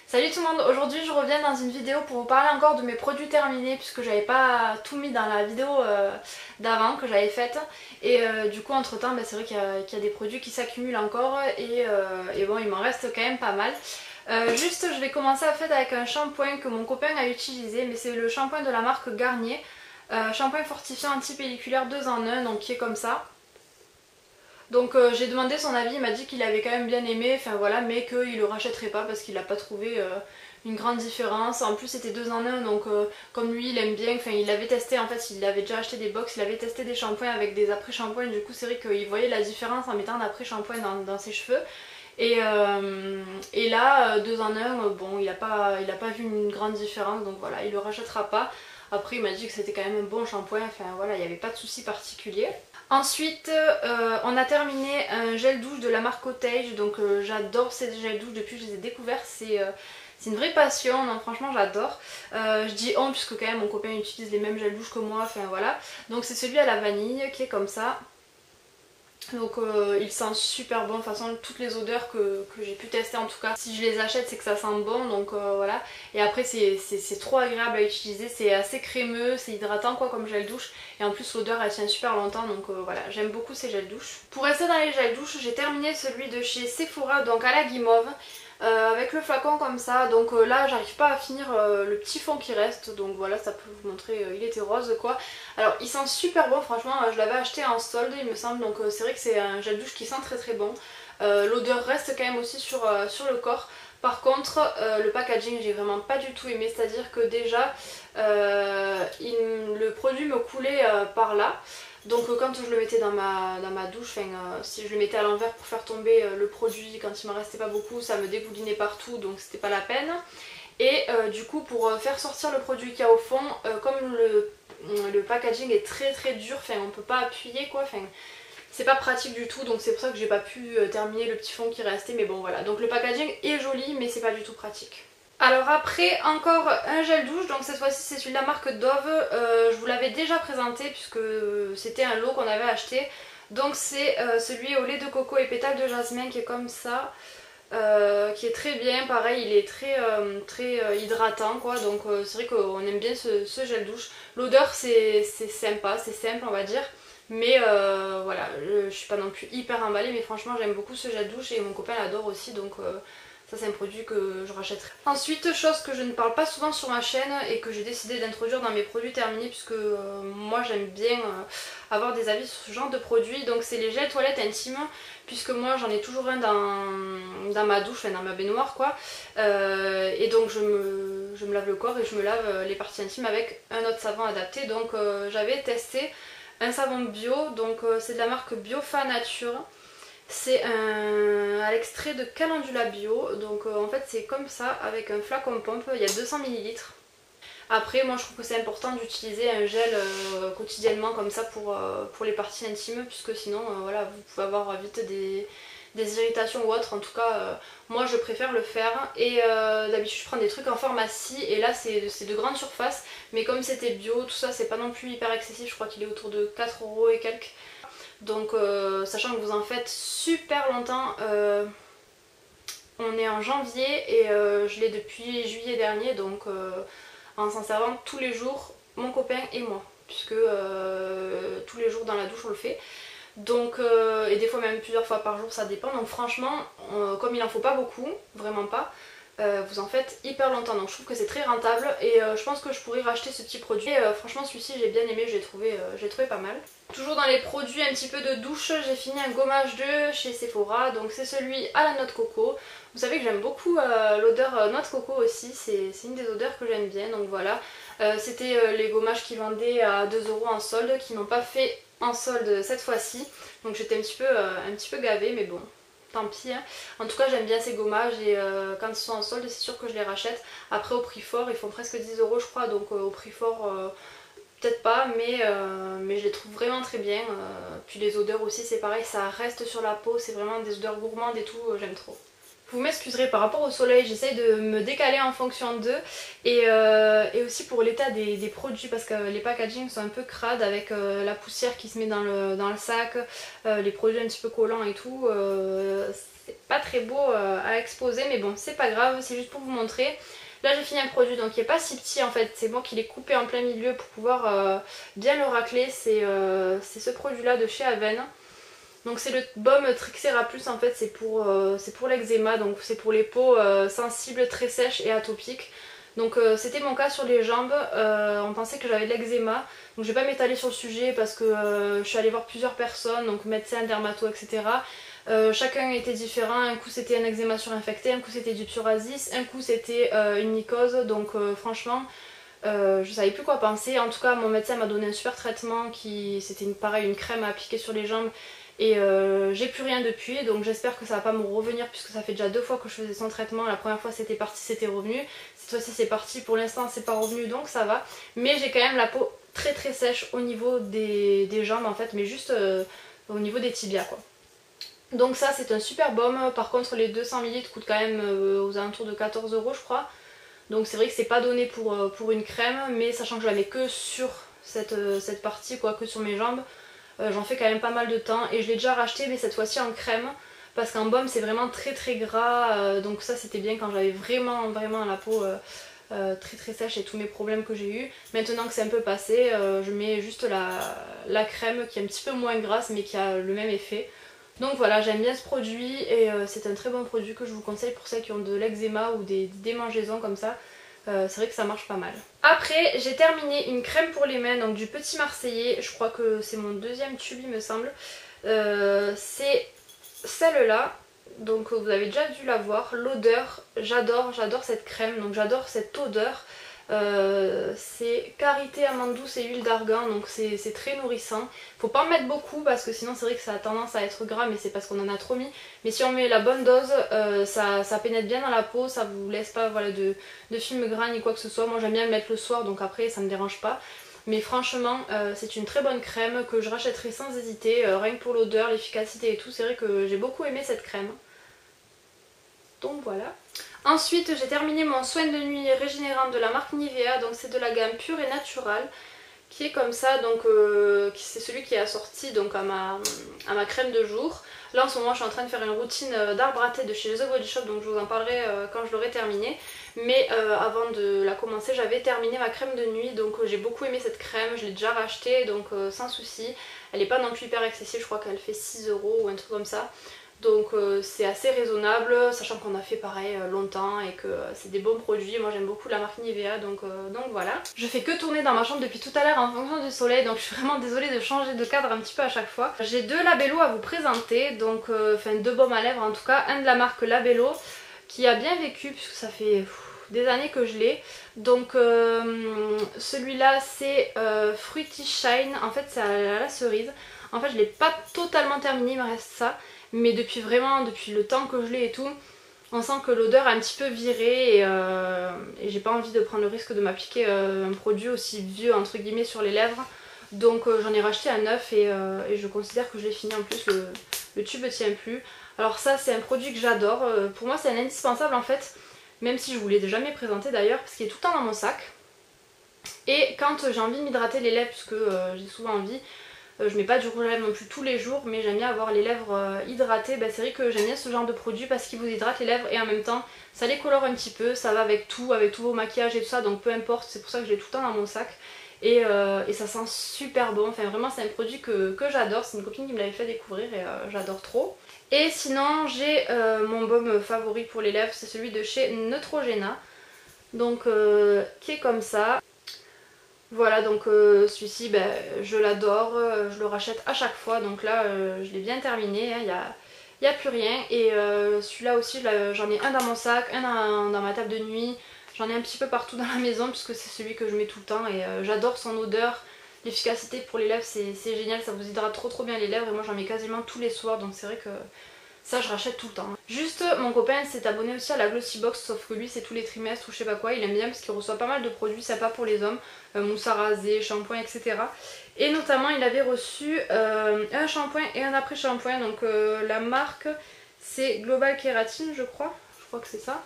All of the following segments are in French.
Salut tout le monde, aujourd'hui je reviens dans une vidéo pour vous parler encore de mes produits terminés puisque j'avais pas tout mis dans la vidéo d'avant que j'avais faite et du coup entre temps c'est vrai qu'il y a des produits qui s'accumulent encore et bon il m'en reste quand même pas mal. Juste je vais commencer en fait avec un shampoing que mon copain a utilisé, mais c'est le shampoing de la marque Garnier, shampoing fortifiant anti-pelliculaire 2 en 1, donc qui est comme ça. Donc j'ai demandé son avis, il m'a dit qu'il avait quand même bien aimé, enfin voilà, mais qu'il le rachèterait pas parce qu'il n'a pas trouvé une grande différence. En plus c'était 2 en 1, donc comme lui il aime bien, enfin il avait testé, en fait il avait déjà acheté des box, il avait testé des shampoings avec des après-shampoings, du coup c'est vrai qu'il voyait la différence en mettant un après-shampoing dans ses cheveux. Et là 2 en 1, bon il a pas vu une grande différence, donc voilà, il le rachètera pas. Après il m'a dit que c'était quand même un bon shampoing, enfin voilà, il n'y avait pas de souci particulier. Ensuite on a terminé un gel douche de la marque Cottage, donc j'adore ces gels douche depuis que je les ai découverts, c'est une vraie passion, non, franchement j'adore. Je dis on puisque quand même mon copain utilise les mêmes gels douche que moi, enfin voilà. Donc c'est celui à la vanille qui est comme ça. Donc il sent super bon, de toute façon toutes les odeurs que j'ai pu tester en tout cas, si je les achète c'est que ça sent bon, donc voilà. Et après c'est trop agréable à utiliser, c'est assez crémeux, c'est hydratant quoi comme gel douche, et en plus l'odeur elle tient super longtemps, donc voilà, j'aime beaucoup ces gels douche. Pour rester dans les gels douche, j'ai terminé celui de chez Sephora, donc à la guimauve. Avec le flacon comme ça, donc là j'arrive pas à finir le petit fond qui reste, donc voilà, ça peut vous montrer, il était rose quoi. Alors il sent super bon, franchement je l'avais acheté en solde il me semble, donc c'est vrai que c'est un gel douche qui sent très bon. L'odeur reste quand même aussi sur le corps. Par contre le packaging j'ai vraiment pas du tout aimé, c'est à dire que déjà le produit me coulait par là. Donc quand je le mettais dans ma douche, si je le mettais à l'envers pour faire tomber le produit, quand il m'en restait pas beaucoup, ça me dégoulinait partout, donc c'était pas la peine. Et du coup pour faire sortir le produit qu'il y a au fond, comme le packaging est très dur, on peut pas appuyer quoi, c'est pas pratique du tout, donc c'est pour ça que j'ai pas pu terminer le petit fond qui restait, mais bon voilà. Donc le packaging est joli mais c'est pas du tout pratique. Alors après encore un gel douche, donc cette fois-ci c'est celui de la marque Dove, je vous l'avais déjà présenté puisque c'était un lot qu'on avait acheté. Donc c'est celui au lait de coco et pétales de jasmin qui est comme ça, qui est très bien, pareil il est très hydratant quoi, donc c'est vrai qu'on aime bien ce gel douche. L'odeur c'est sympa, c'est simple on va dire. Mais voilà, je suis pas non plus hyper emballée, mais franchement j'aime beaucoup ce gel douche et mon copain l'adore aussi, donc ça c'est un produit que je rachèterai. Ensuite, chose que je ne parle pas souvent sur ma chaîne et que j'ai décidé d'introduire dans mes produits terminés, puisque moi j'aime bien avoir des avis sur ce genre de produits, donc c'est les gels toilettes intimes, puisque moi j'en ai toujours un dans ma douche, dans ma baignoire quoi, et donc je me lave le corps et je me lave les parties intimes avec un autre savon adapté. Donc j'avais testé un savon bio, donc c'est de la marque Biofa Nature. C'est à l'extrait de calendula bio, donc en fait c'est comme ça avec un flacon pompe, il y a 200 ml. Après moi je trouve que c'est important d'utiliser un gel quotidiennement comme ça pour les parties intimes, puisque sinon voilà, vous pouvez avoir vite des irritations ou autres. En tout cas moi je préfère le faire, et d'habitude je prends des trucs en pharmacie et là c'est de grande surface, mais comme c'était bio tout ça c'est pas non plus hyper excessif, je crois qu'il est autour de 4 € et quelques. Donc sachant que vous en faites super longtemps, on est en janvier et je l'ai depuis juillet dernier, donc en s'en servant tous les jours, mon copain et moi, puisque tous les jours dans la douche on le fait. Donc et des fois même plusieurs fois par jour, ça dépend. Donc franchement comme il en faut pas beaucoup, vraiment pas, vous en faites hyper longtemps, donc je trouve que c'est très rentable et je pense que je pourrais racheter ce petit produit. Franchement celui-ci j'ai bien aimé, j'ai trouvé pas mal. Toujours dans les produits un petit peu de douche, j'ai fini un gommage de chez Sephora, donc c'est celui à la noix de coco. Vous savez que j'aime beaucoup l'odeur noix de coco aussi, c'est une des odeurs que j'aime bien, donc voilà. C'était les gommages qui vendaient à 2 € en solde, qui n'ont pas fait en solde cette fois-ci, donc j'étais un petit peu gavée, mais bon, tant pis hein. En tout cas j'aime bien ces gommages et quand ils sont en solde c'est sûr que je les rachète. Après au prix fort, ils font presque 10 € je crois, donc au prix fort peut-être pas, mais je les trouve vraiment très bien. Puis les odeurs aussi c'est pareil, ça reste sur la peau, c'est vraiment des odeurs gourmandes et tout, j'aime trop. Vous m'excuserez par rapport au soleil, j'essaye de me décaler en fonction d'eux, et aussi pour l'état des produits, parce que les packagings sont un peu crades avec la poussière qui se met dans le sac, les produits un petit peu collants et tout, c'est pas très beau à exposer, mais bon c'est pas grave, c'est juste pour vous montrer. Là j'ai fini un produit donc qui est pas si petit en fait, c'est moi qui l'ai coupé en plein milieu pour pouvoir bien le racler, c'est ce produit là de chez Aven. Donc c'est le baume Trixera Plus en fait, c'est pour l'eczéma, donc c'est pour les peaux sensibles, très sèches et atopiques. Donc c'était mon cas sur les jambes, on pensait que j'avais de l'eczéma, donc je vais pas m'étaler sur le sujet parce que je suis allée voir plusieurs personnes, donc médecins, dermatos, etc. Chacun était différent, un coup c'était un eczéma surinfecté, un coup c'était du psoriasis, un coup c'était une mycose, donc franchement je savais plus quoi penser. En tout cas mon médecin m'a donné un super traitement, c'était pareil, une crème à appliquer sur les jambes. Et j'ai plus rien depuis, donc j'espère que ça va pas me revenir puisque ça fait déjà 2 fois que je faisais son traitement. La première fois c'était parti, c'était revenu. Cette fois-ci c'est parti, pour l'instant c'est pas revenu donc ça va. Mais j'ai quand même la peau très très sèche au niveau des jambes en fait, mais juste au niveau des tibias quoi. Donc ça c'est un super baume, par contre les 200 ml coûtent quand même aux alentours de 14 € je crois. Donc c'est vrai que c'est pas donné pour une crème, mais sachant que je la mets que sur cette partie quoi, que sur mes jambes. J'en fais quand même pas mal de temps et je l'ai déjà racheté mais cette fois-ci en crème parce qu'en baume c'est vraiment très très gras, donc ça c'était bien quand j'avais vraiment la peau très très sèche et tous mes problèmes que j'ai eu. Maintenant que c'est un peu passé, je mets juste la crème qui est un petit peu moins grasse mais qui a le même effet. Donc voilà, j'aime bien ce produit et c'est un très bon produit que je vous conseille pour celles qui ont de l'eczéma ou des démangeaisons comme ça. C'est vrai que ça marche pas mal. Après j'ai terminé une crème pour les mains, donc du Petit Marseillais, je crois que c'est mon deuxième tube il me semble. C'est celle-là, donc vous avez déjà dû la voir. L'odeur, j'adore cette crème, donc j'adore cette odeur. C'est karité, amande douce et huile d'argan, donc c'est très nourrissant. Faut pas en mettre beaucoup parce que sinon c'est vrai que ça a tendance à être gras, mais c'est parce qu'on en a trop mis. Mais si on met la bonne dose, ça pénètre bien dans la peau, ça vous laisse pas voilà, de film gras ni quoi que ce soit. Moi j'aime bien le mettre le soir, donc après ça me dérange pas. Mais franchement c'est une très bonne crème que je rachèterai sans hésiter, rien que pour l'odeur, l'efficacité et tout. C'est vrai que j'ai beaucoup aimé cette crème. Donc voilà. Ensuite j'ai terminé mon soin de nuit régénérant de la marque Nivea, donc c'est de la gamme pure et naturale qui est comme ça, donc c'est celui qui est assorti donc à ma crème de jour. Là en ce moment je suis en train de faire une routine d'arbre à thé de chez The Body Shop, donc je vous en parlerai quand je l'aurai terminée. Mais avant de la commencer j'avais terminé ma crème de nuit, donc j'ai beaucoup aimé cette crème, je l'ai déjà rachetée donc sans souci. Elle n'est pas non plus hyper accessible, je crois qu'elle fait 6 € ou un truc comme ça. Donc c'est assez raisonnable, sachant qu'on a fait pareil longtemps et que c'est des bons produits. Moi j'aime beaucoup la marque Nivea, donc voilà. Je fais que tourner dans ma chambre depuis tout à l'heure en fonction du soleil, donc je suis vraiment désolée de changer de cadre un petit peu à chaque fois. J'ai 2 labellos à vous présenter, donc enfin 2 baumes à lèvres en tout cas. Un de la marque Labello qui a bien vécu puisque ça fait des années que je l'ai. Donc celui-là c'est Fruity Shine, en fait c'est à la cerise. En fait je l'ai pas totalement terminé, il me reste ça. Mais depuis le temps que je l'ai et tout, on sent que l'odeur a un petit peu viré et j'ai pas envie de prendre le risque de m'appliquer un produit aussi vieux entre guillemets sur les lèvres. Donc j'en ai racheté un neuf et je considère que je l'ai fini. En plus le tube ne tient plus. Alors ça c'est un produit que j'adore, pour moi c'est un indispensable en fait, même si je vous l'ai jamais présenté d'ailleurs parce qu'il est tout le temps dans mon sac. Et quand j'ai envie de m'hydrater les lèvres, puisque j'ai souvent envie, je mets pas du rouge à lèvres non plus tous les jours, mais j'aime bien avoir les lèvres hydratées. C'est vrai que j'aime bien ce genre de produit parce qu'il vous hydrate les lèvres et en même temps ça les colore un petit peu, ça va avec tout, avec tous vos maquillages et tout ça, donc peu importe, c'est pour ça que je l'ai tout le temps dans mon sac. Et ça sent super bon, enfin vraiment c'est un produit que j'adore, c'est une copine qui me l'avait fait découvrir et j'adore trop. Et sinon j'ai mon baume favori pour les lèvres, c'est celui de chez Neutrogena, donc qui est comme ça. Voilà, donc celui-ci je l'adore, je le rachète à chaque fois, donc là je l'ai bien terminé, il n'y a plus rien. Et celui-là aussi j'en ai un dans mon sac, un dans ma table de nuit, j'en ai un petit peu partout dans la maison puisque c'est celui que je mets tout le temps et j'adore son odeur. L'efficacité pour les lèvres c'est génial, ça vous hydrate trop bien les lèvres et moi j'en mets quasiment tous les soirs, donc c'est vrai que ça je rachète tout le temps. Juste mon copain s'est abonné aussi à la Glossy Box, sauf que lui c'est tous les trimestres ou je sais pas quoi, il aime bien parce qu'il reçoit pas mal de produits sympas pour les hommes, mousse à raser, shampoing etc. Et notamment il avait reçu un shampoing et un après shampoing, donc la marque c'est Global Kératine je crois que c'est ça.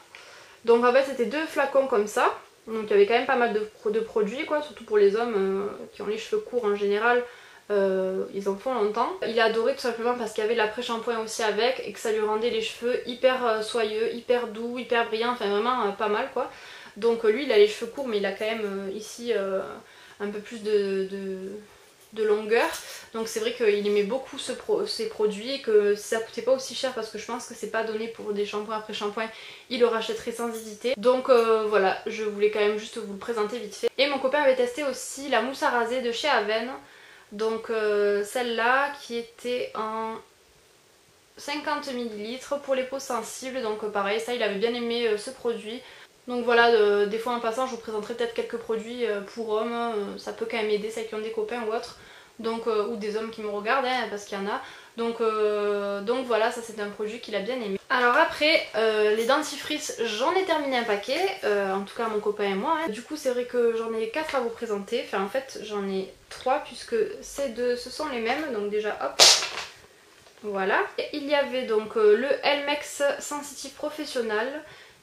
Donc en fait c'était 2 flacons comme ça, donc il y avait quand même pas mal de produits quoi, surtout pour les hommes qui ont les cheveux courts en général. ils en font longtemps. Il a adoré tout simplement parce qu'il y avait de l'après-shampoing aussi avec et que ça lui rendait les cheveux hyper soyeux, hyper doux, hyper brillants, enfin vraiment pas mal quoi. Donc lui il a les cheveux courts mais il a quand même ici un peu plus de longueur, donc c'est vrai qu'il aimait beaucoup ces produits et que si ça coûtait pas aussi cher, parce que je pense que c'est pas donné pour des shampoings après shampoing, il le rachèterait sans hésiter. Donc voilà, je voulais quand même juste vous le présenter vite fait. Et mon copain avait testé aussi la mousse à raser de chez Aven, donc celle-là qui était en 50 ml pour les peaux sensibles, donc pareil, ça il avait bien aimé ce produit. Donc voilà, des fois en passant je vous présenterai peut-être quelques produits pour hommes, ça peut quand même aider celles qui ont des copains ou autres, donc, ou des hommes qui me regardent hein, parce qu'il y en a. Donc voilà, ça c'est un produit qu'il a bien aimé. Alors après, les dentifrices, j'en ai terminé un paquet, en tout cas mon copain et moi. Hein. Du coup c'est vrai que j'en ai 4 à vous présenter, enfin en fait j'en ai 3 puisque ces deux ce sont les mêmes, donc déjà hop. Voilà. Et il y avait donc le Elmex Sensitive Professional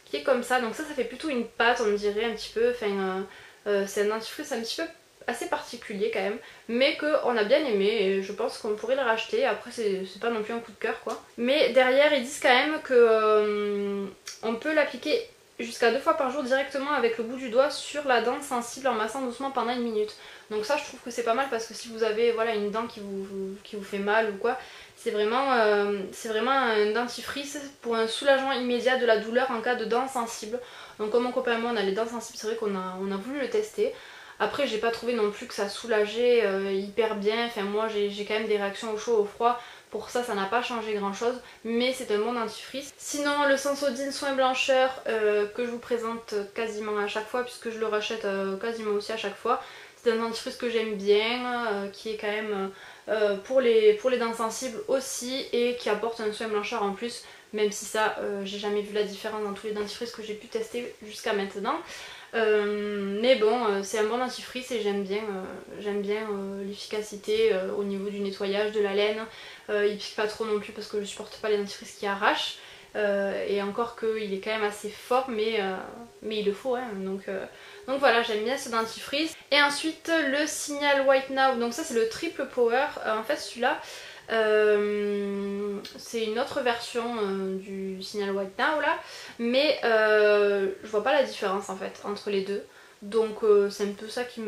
qui est comme ça, donc ça fait plutôt une pâte on dirait un petit peu, enfin c'est un dentifrice un petit peu assez particulier quand même, mais qu'on a bien aimé et je pense qu'on pourrait le racheter. Après c'est pas non plus un coup de cœur quoi. Mais derrière ils disent quand même que on peut l'appliquer jusqu'à 2 fois par jour directement avec le bout du doigt sur la dent sensible en massant doucement pendant 1 minute. Donc ça je trouve que c'est pas mal parce que si vous avez voilà, une dent qui vous fait mal ou quoi, c'est vraiment un dentifrice pour un soulagement immédiat de la douleur en cas de dents sensibles. Donc comme mon copain et moi on a les dents sensibles, c'est vrai qu'on a voulu le tester. Après j'ai pas trouvé non plus que ça soulageait hyper bien, enfin moi j'ai quand même des réactions au chaud, au froid. Pour ça, ça n'a pas changé grand chose, mais c'est un bon dentifrice. Sinon, le Sensodyne Soin Blancheur que je vous présente quasiment à chaque fois, puisque je le rachète quasiment aussi à chaque fois. C'est un dentifrice que j'aime bien, qui est quand même pour les dents sensibles aussi, et qui apporte un soin blancheur en plus, même si ça, j'ai jamais vu la différence dans tous les dentifrices que j'ai pu tester jusqu'à maintenant. Mais bon, c'est un bon dentifrice et j'aime bien l'efficacité au niveau du nettoyage, de la laine. Il pique pas trop non plus parce que je supporte pas les dentifrices qui arrachent. Et encore qu'il est quand même assez fort, mais il le faut. Hein, donc voilà, j'aime bien ce dentifrice. Et ensuite le Signal White Now, donc ça c'est le triple power. En fait celui-là, c'est une autre version du Signal White Now là, mais je vois pas la différence en fait entre les deux, donc c'est un peu ça qui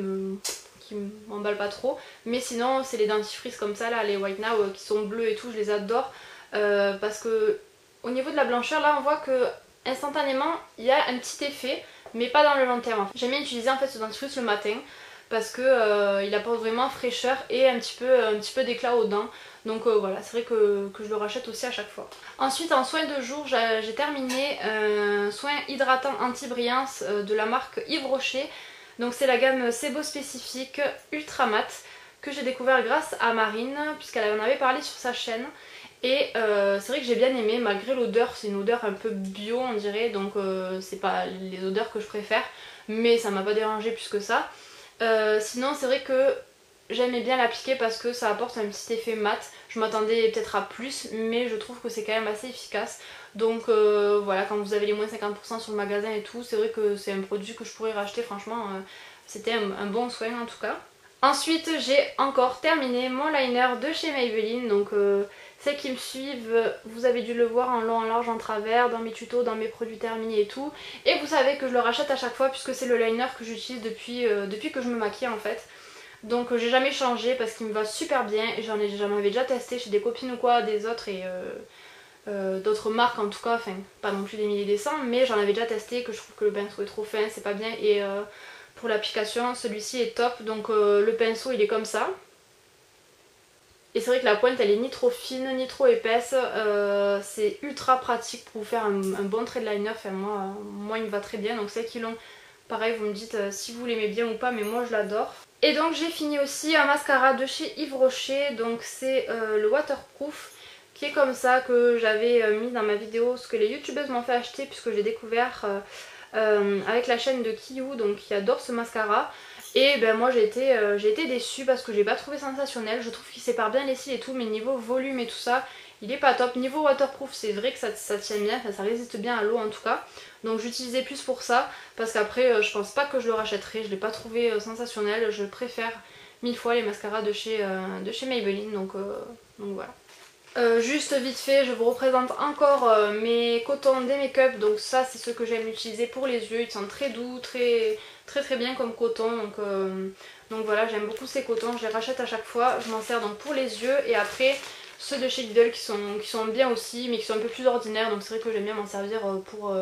m'emballe pas trop. Mais sinon c'est les dentifrices comme ça là, les White Now qui sont bleus et tout, je les adore parce que au niveau de la blancheur là on voit que instantanément il y a un petit effet, mais pas dans le long terme. J'aime bien utiliser en fait ce dentifrice le matin parce que il apporte vraiment fraîcheur et un petit peu d'éclat aux dents. Donc voilà, c'est vrai que je le rachète aussi à chaque fois. Ensuite en soin de jour, j'ai terminé un soin hydratant anti-brillance de la marque Yves Rocher. Donc c'est la gamme Sebo Spécifique Ultra Mat que j'ai découvert grâce à Marine, puisqu'elle en avait parlé sur sa chaîne. Et c'est vrai que j'ai bien aimé, malgré l'odeur, c'est une odeur un peu bio on dirait, donc c'est pas les odeurs que je préfère, mais ça m'a pas dérangé plus que ça. Sinon c'est vrai que j'aimais bien l'appliquer parce que ça apporte un petit effet mat. Je m'attendais peut-être à plus, mais je trouve que c'est quand même assez efficace. Donc voilà, quand vous avez les moins 50% sur le magasin et tout, c'est vrai que c'est un produit que je pourrais racheter, franchement. C'était un bon soin en tout cas. Ensuite j'ai encore terminé mon liner de chez Maybelline. Donc celles qui me suivent, vous avez dû le voir en long, en large, en travers, dans mes tutos, dans mes produits terminés et tout. Et vous savez que je le rachète à chaque fois puisque c'est le liner que j'utilise depuis que je me maquille en fait. Donc j'ai jamais changé parce qu'il me va super bien et j'en avais déjà testé chez des copines ou quoi, des autres et d'autres marques en tout cas, enfin pas non plus des milliers et des cents, mais j'en avais déjà testé, que je trouve que le pinceau est trop fin, c'est pas bien, et pour l'application celui-ci est top. Donc le pinceau il est comme ça. Et c'est vrai que la pointe elle est ni trop fine ni trop épaisse, c'est ultra pratique pour vous faire un bon trait de liner, enfin moi il me va très bien. Donc celles qui l'ont, pareil vous me dites si vous l'aimez bien ou pas, mais moi je l'adore. Et donc j'ai fini aussi un mascara de chez Yves Rocher, donc c'est le Waterproof, qui est comme ça, que j'avais mis dans ma vidéo, ce que les youtubeuses m'ont fait acheter puisque j'ai découvert avec la chaîne de Kiyu, donc qui adore ce mascara. Et ben moi j'ai été déçue parce que j'ai pas trouvé sensationnel. Je trouve qu'il sépare bien les cils et tout, mais niveau volume et tout ça, il est pas top. Niveau waterproof c'est vrai que ça tient bien, enfin, ça résiste bien à l'eau en tout cas. Donc j'utilisais plus pour ça, parce qu'après je pense pas que je le rachèterai, je l'ai pas trouvé sensationnel. Je préfère 1000 fois les mascaras de chez Maybelline, donc voilà. Juste vite fait, je vous représente encore mes cotons des make-up. Donc ça c'est ceux que j'aime utiliser pour les yeux, ils sont très doux, très bien comme coton. Donc voilà, j'aime beaucoup ces cotons, je les rachète à chaque fois. Je m'en sers donc pour les yeux et après ceux de chez Lidl qui sont bien aussi mais qui sont un peu plus ordinaires. Donc c'est vrai que j'aime bien m'en servir pour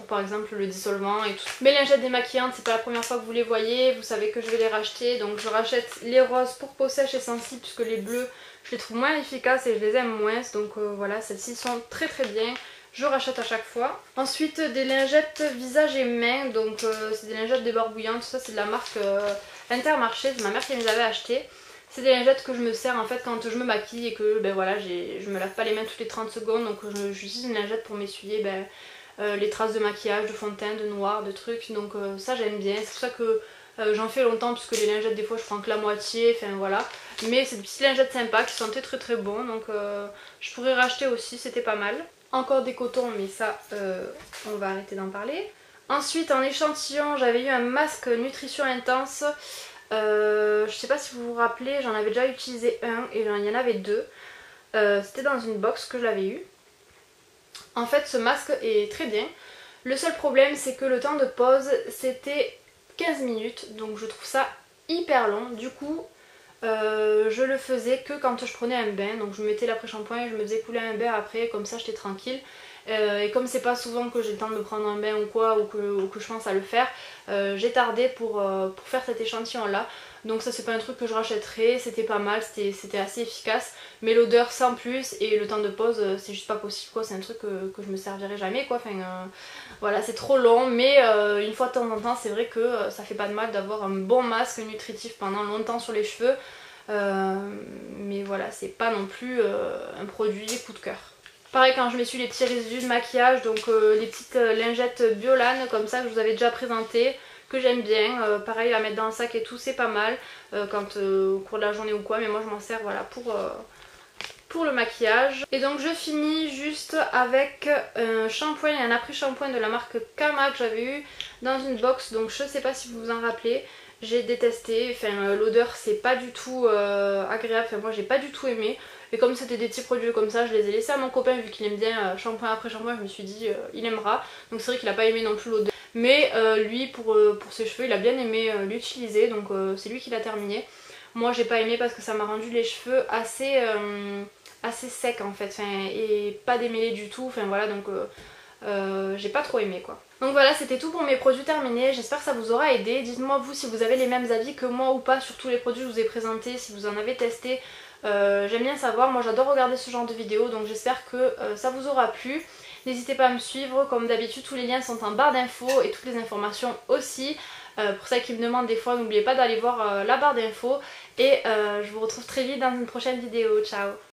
par exemple le dissolvant et tout. Mes lingettes démaquillantes, c'est pas la première fois que vous les voyez, vous savez que je vais les racheter. Donc je rachète les roses pour peau sèche et sensible puisque les bleus je les trouve moins efficaces et je les aime moins. Donc voilà, celles-ci sont très bien. Je rachète à chaque fois. Ensuite des lingettes visage et main. Donc c'est des lingettes débarbouillantes. Ça c'est de la marque Intermarché. C'est ma mère qui me les avait achetées. C'est des lingettes que je me sers en fait quand je me maquille et que ben voilà, je me lave pas les mains toutes les 30 secondes. Donc j'utilise une lingette pour m'essuyer les traces de maquillage, de fond de teint, de noir, de trucs. Donc ça j'aime bien. C'est pour ça que j'en fais longtemps puisque les lingettes des fois je prends que la moitié. Enfin voilà. Mais c'est des petites lingettes sympas qui sentaient très bon. Donc je pourrais racheter aussi, c'était pas mal. Encore des cotons mais ça on va arrêter d'en parler. Ensuite en échantillon j'avais eu un masque nutrition intense. Je sais pas si vous vous rappelez, j'en avais déjà utilisé un et il y en avait deux. C'était dans une box que je l'avais eu. En fait ce masque est très bien. Le seul problème c'est que le temps de pause c'était 15 minutes. Donc je trouve ça hyper long. Du coup je le faisais que quand je prenais un bain. Donc je mettais l'après-shampoing et je me faisais couler un bain après. Comme ça j'étais tranquille. Et comme c'est pas souvent que j'ai le temps de me prendre un bain ou quoi, ou que je pense à le faire, j'ai tardé pour faire cet échantillon là. Donc ça c'est pas un truc que je rachèterai, c'était pas mal, c'était assez efficace. Mais l'odeur sans plus et le temps de pause c'est juste pas possible quoi, c'est un truc que je me servirai jamais quoi. Enfin voilà, c'est trop long mais une fois de temps en temps c'est vrai que ça fait pas de mal d'avoir un bon masque nutritif pendant longtemps sur les cheveux. Mais voilà, c'est pas non plus un produit coup de cœur. Pareil quand je m'essuie les petits résidus de maquillage, donc les petites lingettes Biolan comme ça que je vous avais déjà présenté, que j'aime bien, pareil à mettre dans le sac et tout, c'est pas mal quand au cours de la journée ou quoi, mais moi je m'en sers voilà pour le maquillage. Et donc je finis juste avec un shampoing et un après-shampoing de la marque Kama que j'avais eu dans une box, donc je sais pas si vous vous en rappelez. J'ai détesté, enfin l'odeur c'est pas du tout agréable, enfin moi j'ai pas du tout aimé. Et comme c'était des petits produits comme ça, je les ai laissés à mon copain vu qu'il aime bien shampoing après shampoing, je me suis dit il aimera. Donc c'est vrai qu'il a pas aimé non plus l'odeur. Mais lui pour ses cheveux il a bien aimé l'utiliser, donc c'est lui qui l'a terminé. Moi j'ai pas aimé parce que ça m'a rendu les cheveux assez secs en fait, et pas démêlés du tout, enfin voilà, donc j'ai pas trop aimé quoi. Donc voilà, c'était tout pour mes produits terminés, j'espère que ça vous aura aidé. Dites-moi vous si vous avez les mêmes avis que moi ou pas sur tous les produits que je vous ai présentés, si vous en avez testé. J'aime bien savoir, moi j'adore regarder ce genre de vidéos, donc j'espère que ça vous aura plu. N'hésitez pas à me suivre, comme d'habitude tous les liens sont en barre d'infos et toutes les informations aussi. Pour celles qui me demandent des fois, n'oubliez pas d'aller voir la barre d'infos. Et je vous retrouve très vite dans une prochaine vidéo, ciao!